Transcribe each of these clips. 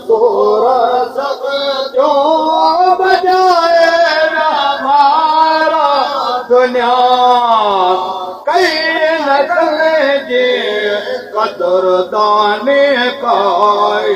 तोर सब जो बजाए हमारा दुनिया कई नस्ल जे कदरदाने काए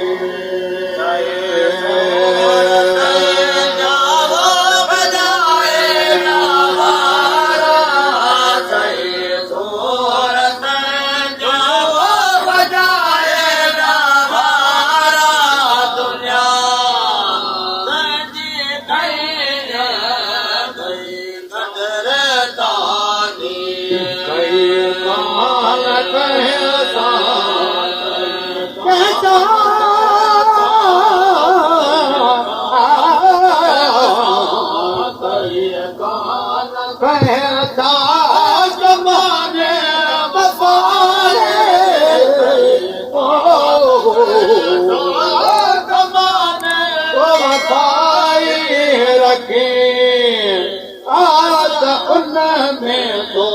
में तो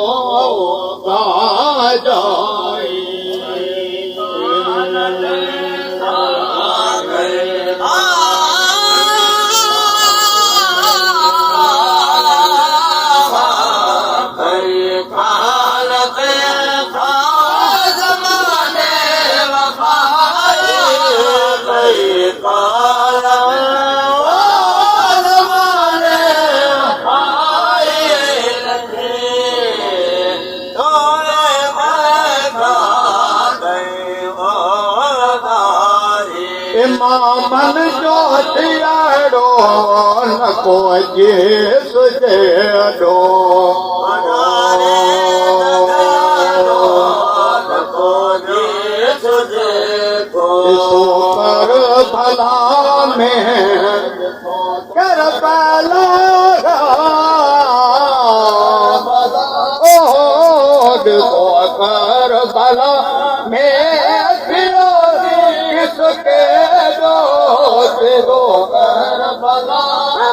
जाए मन जो थियाड़ो न को सुजेड़ो कर भला में कर भला कर भला में के दो कर भला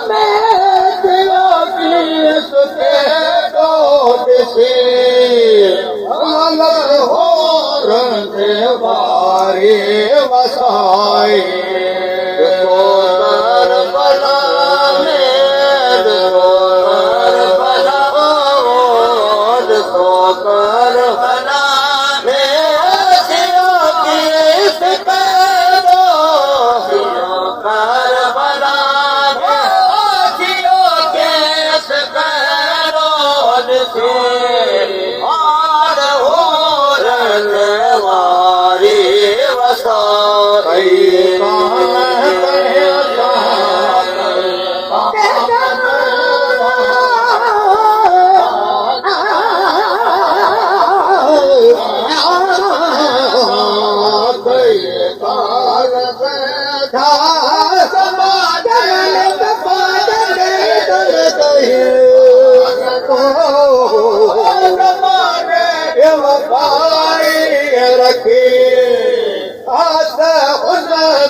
में के दो हो रंगे बारे वसाए कर भला में कर भला कर भला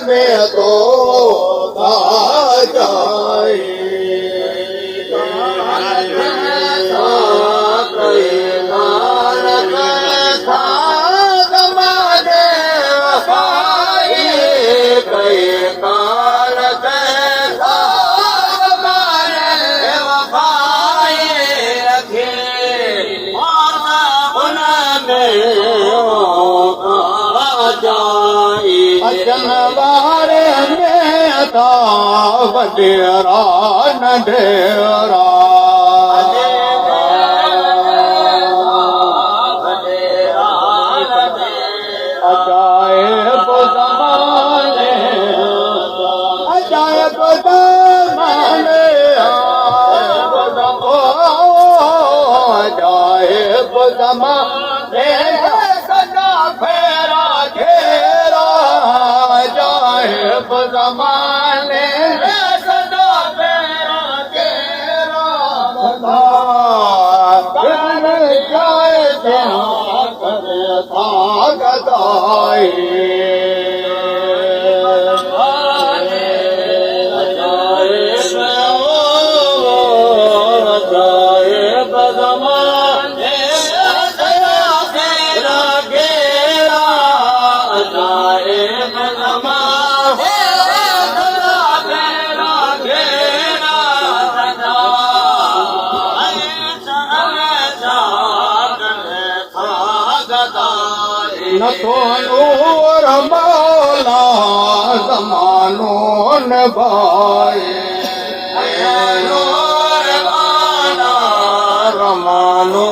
में तो जाए जनवारे में था वडेरा नडेरा अजायब ज़माने अजायब ज़माने अजायब ज़माने सदा फेरा घेरा अजायब ज़माने सदा फेरा घेरा जाए जहाँ करे था गदाई નથો નૂર માલા જમાનો ને ભાઈ નૂર માલા રમાનો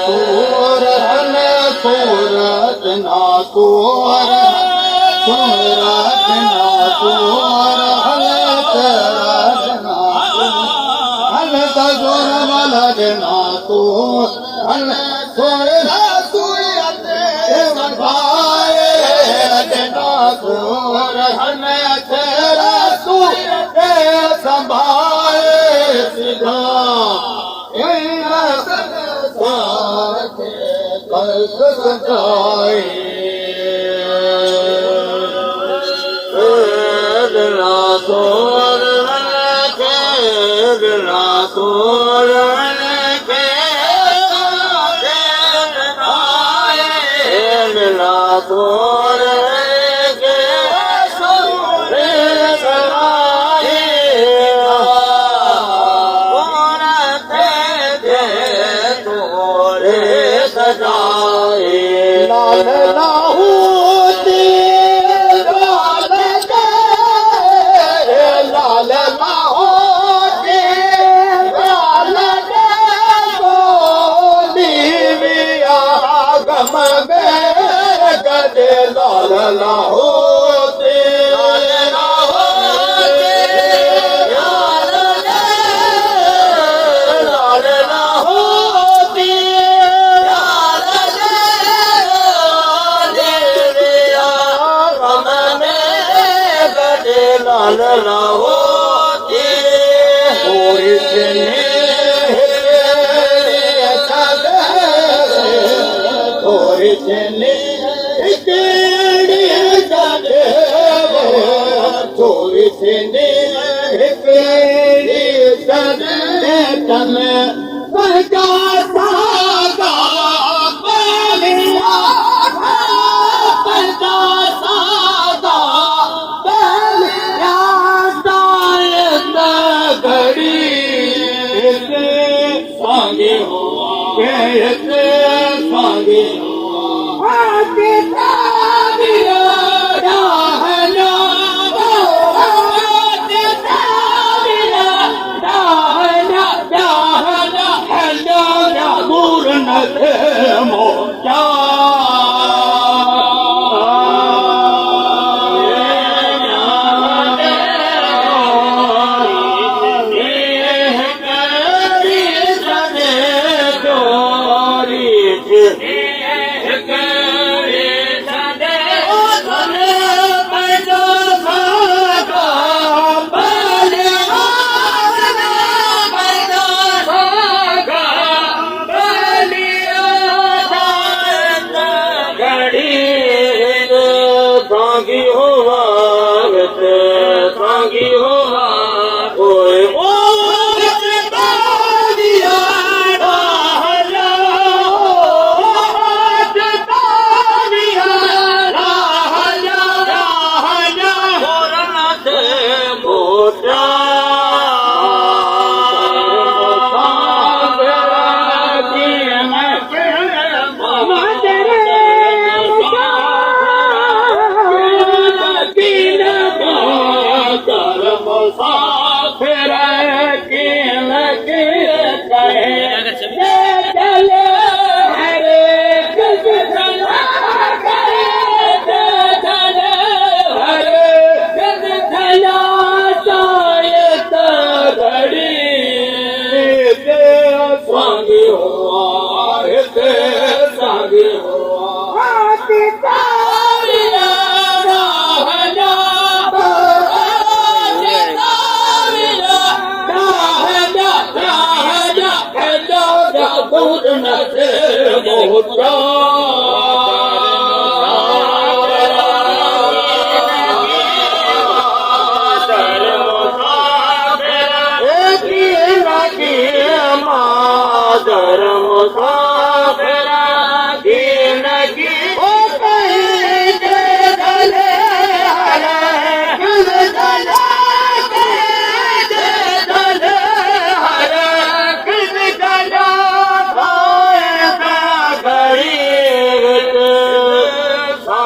સુર અને સુરત ના સુર સુરત ના સુર હલે રત ના હલ તજોર મલજ ના સુર હલ સુર સુરત ભાઈ ના સુર હલે તેરા સુર સંભાળે સીધા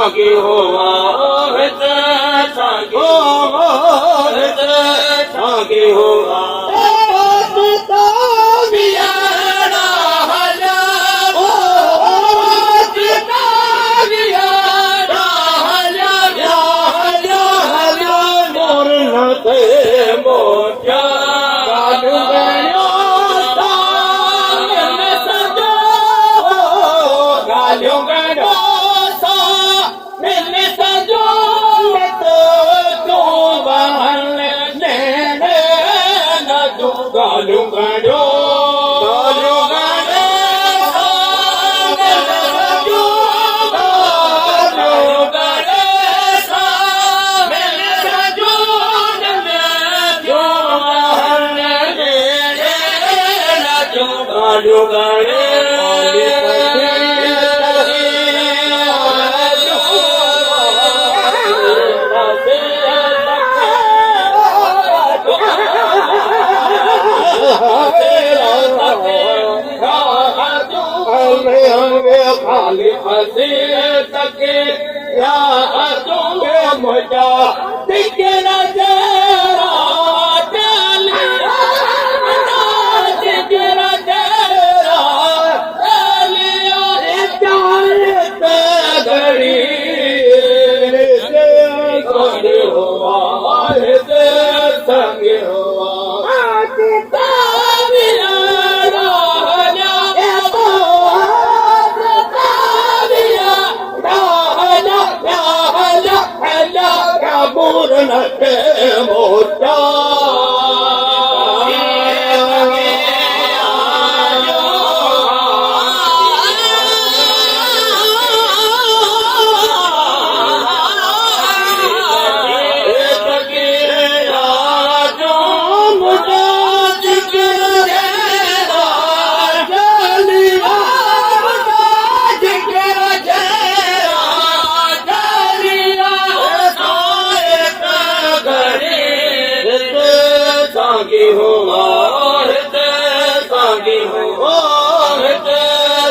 सांगे होवा सांगे सांगे होवा खाली हसी तके या तुमे मजा दिखे न तेरा चलिया दिखे न तेरा चलिया जाते घड़ी से घड़ी हुआ से संगे हुआ मोटा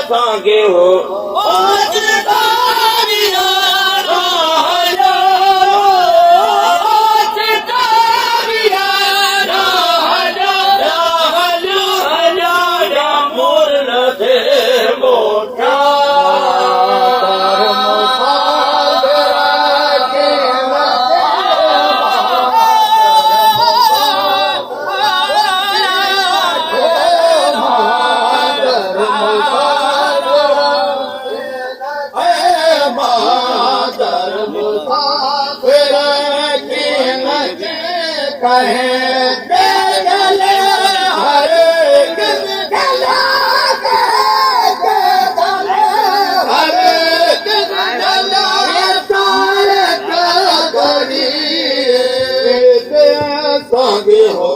सांगे हो सांगे हो कहे गले हरे गला हरे गला सारे घड़ी सांगे हो